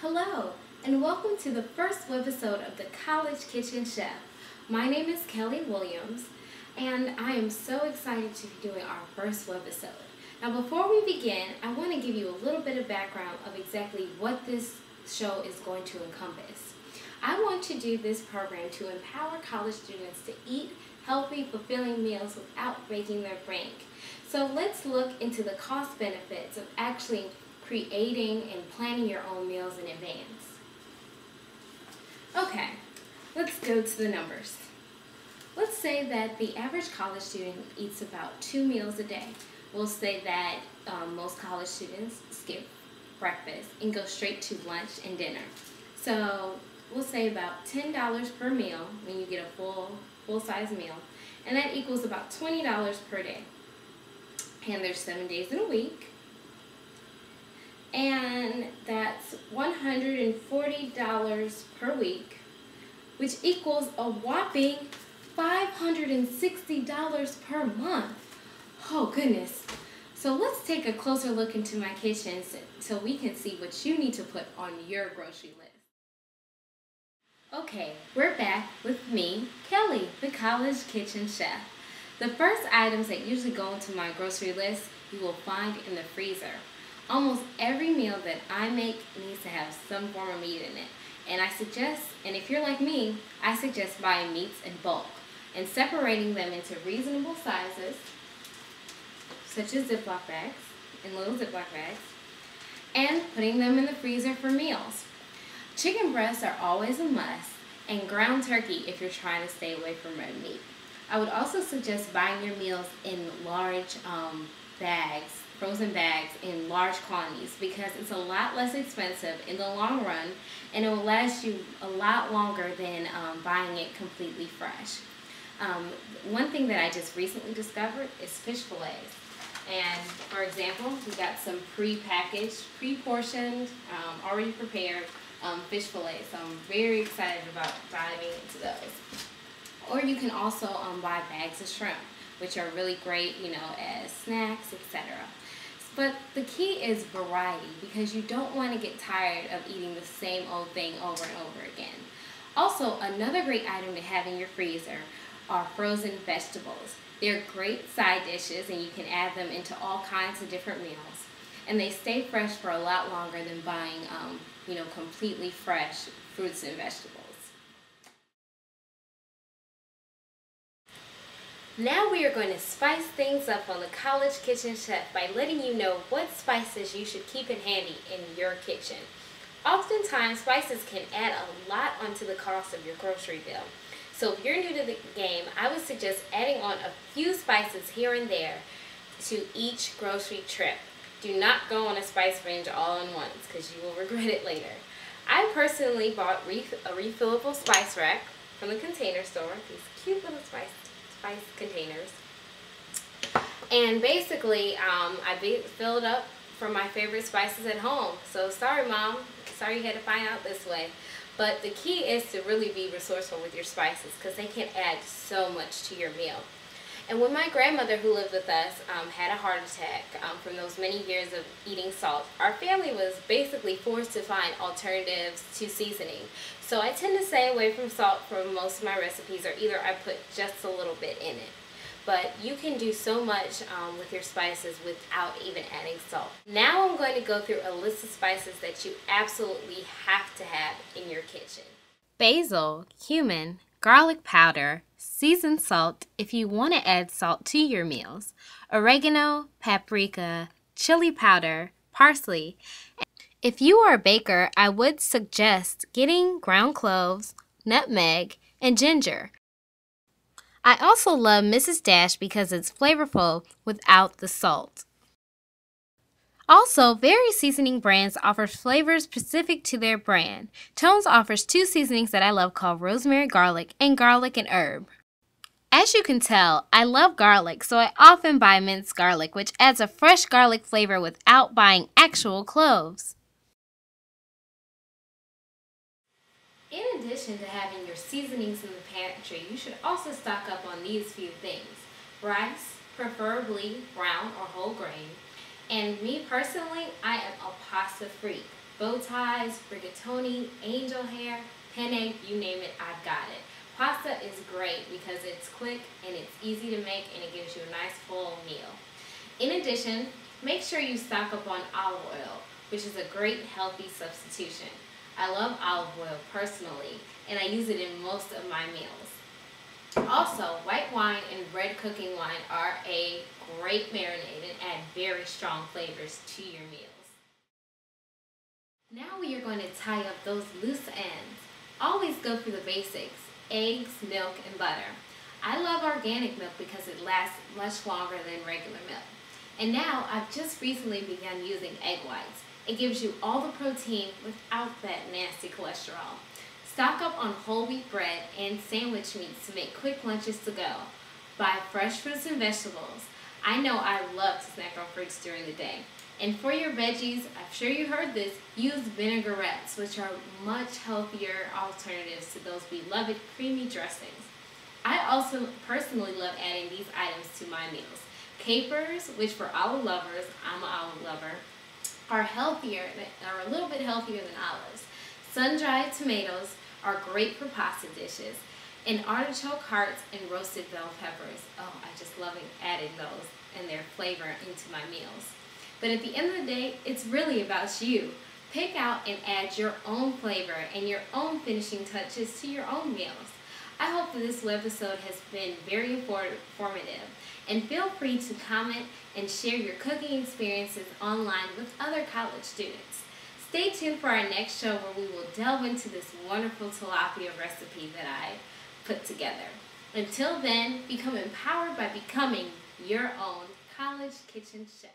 Hello, and welcome to the first webisode of the College Kitchen Chef. My name is Kelley Williams, and I am so excited to be doing our first webisode. Now, before we begin, I want to give you a little bit of background of exactly what this show is going to encompass. I want to do this program to empower college students to eat healthy, fulfilling meals without breaking their bank. So let's look into the cost benefits of actually creating and planning your own meals in advance. Okay, let's go to the numbers. Let's say that the average college student eats about 2 meals a day. We'll say that most college students skip breakfast and go straight to lunch and dinner. So we'll say about $10 per meal when you get a full-size meal, and that equals about $20 per day. And there's 7 days in a week, and that's $140 per week, which equals a whopping $560 per month. Oh goodness. So let's take a closer look into my kitchen so we can see what you need to put on your grocery list. Okay, we're back with me, Kelley, the College Kitchen Chef. The first items that usually go into my grocery list you will find in the freezer. Almost every meal that I make needs to have some form of meat in it. And if you're like me, I suggest buying meats in bulk and separating them into reasonable sizes, such as little Ziploc bags, and putting them in the freezer for meals. Chicken breasts are always a must, and ground turkey if you're trying to stay away from red meat. I would also suggest buying your meals in large frozen bags in large quantities, because it's a lot less expensive in the long run, and it will last you a lot longer than buying it completely fresh. One thing that I just recently discovered is fish fillets. And for example, we got some pre-packaged, pre-portioned, already prepared fish fillets. So I'm very excited about diving into those. Or you can also buy bags of shrimp, which are really great, as snacks, etc. But the key is variety, because you don't want to get tired of eating the same old thing over and over again. Also, another great item to have in your freezer are frozen vegetables. They're great side dishes, and you can add them into all kinds of different meals. And they stay fresh for a lot longer than buying, completely fresh fruits and vegetables. Now we are going to spice things up on the College Kitchen Chef by letting you know what spices you should keep in handy in your kitchen. Oftentimes, spices can add a lot onto the cost of your grocery bill. So if you're new to the game, I would suggest adding on a few spices here and there to each grocery trip. Do not go on a spice binge all at once, because you will regret it later. I personally bought a refillable spice rack from the Container Store, these cute little spice containers. And basically, I filled up for my favorite spices at home. So sorry, Mom. Sorry you had to find out this way. But the key is to really be resourceful with your spices, because they can add so much to your meal. And when my grandmother, who lived with us, had a heart attack from those many years of eating salt, our family was basically forced to find alternatives to seasoning. So I tend to stay away from salt for most of my recipes, or either I put just a little bit in it. But you can do so much with your spices without even adding salt. Now I'm going to go through a list of spices that you absolutely have to have in your kitchen. Basil, cumin, garlic powder, seasoned salt if you want to add salt to your meals, oregano, paprika, chili powder, parsley. If you are a baker, I would suggest getting ground cloves, nutmeg, and ginger. I also love Mrs. Dash because it's flavorful without the salt. Also, various seasoning brands offer flavors specific to their brand. Tones offers 2 seasonings that I love called rosemary garlic and garlic and herb. As you can tell, I love garlic, so I often buy minced garlic, which adds a fresh garlic flavor without buying actual cloves. In addition to having your seasonings in the pantry, you should also stock up on these few things. Rice, preferably brown or whole grain. And me personally, I am a pasta freak. bow ties, rigatoni, angel hair, penne, you name it, I've got it. Pasta is great because it's quick and it's easy to make and it gives you a nice full meal. In addition, make sure you stock up on olive oil, which is a great healthy substitution. I love olive oil personally, and I use it in most of my meals. Also, white wine and red cooking wine are a great marinade and add very strong flavors to your meals. Now we are going to tie up those loose ends. Always go for the basics: eggs, milk, and butter. I love organic milk because it lasts much longer than regular milk. And now I've just recently begun using egg whites. It gives you all the protein without that nasty cholesterol. Stock up on whole wheat bread and sandwich meats to make quick lunches to go. Buy fresh fruits and vegetables. I know I love to snack on fruits during the day. And for your veggies, I'm sure you heard this, use vinaigrettes, which are much healthier alternatives to those beloved creamy dressings. I also personally love adding these items to my meals. Capers, which for olive lovers, I'm an olive lover, are a little bit healthier than olives. Sun-dried tomatoes are great for pasta dishes. And artichoke hearts and roasted bell peppers. Oh, I just love adding those and their flavor into my meals. But at the end of the day, it's really about you. Pick out and add your own flavor and your own finishing touches to your own meals. I hope that this episode has been very informative, and feel free to comment and share your cooking experiences online with other college students. Stay tuned for our next show where we will delve into this wonderful tilapia recipe that I put together. Until then, become empowered by becoming your own college kitchen chef.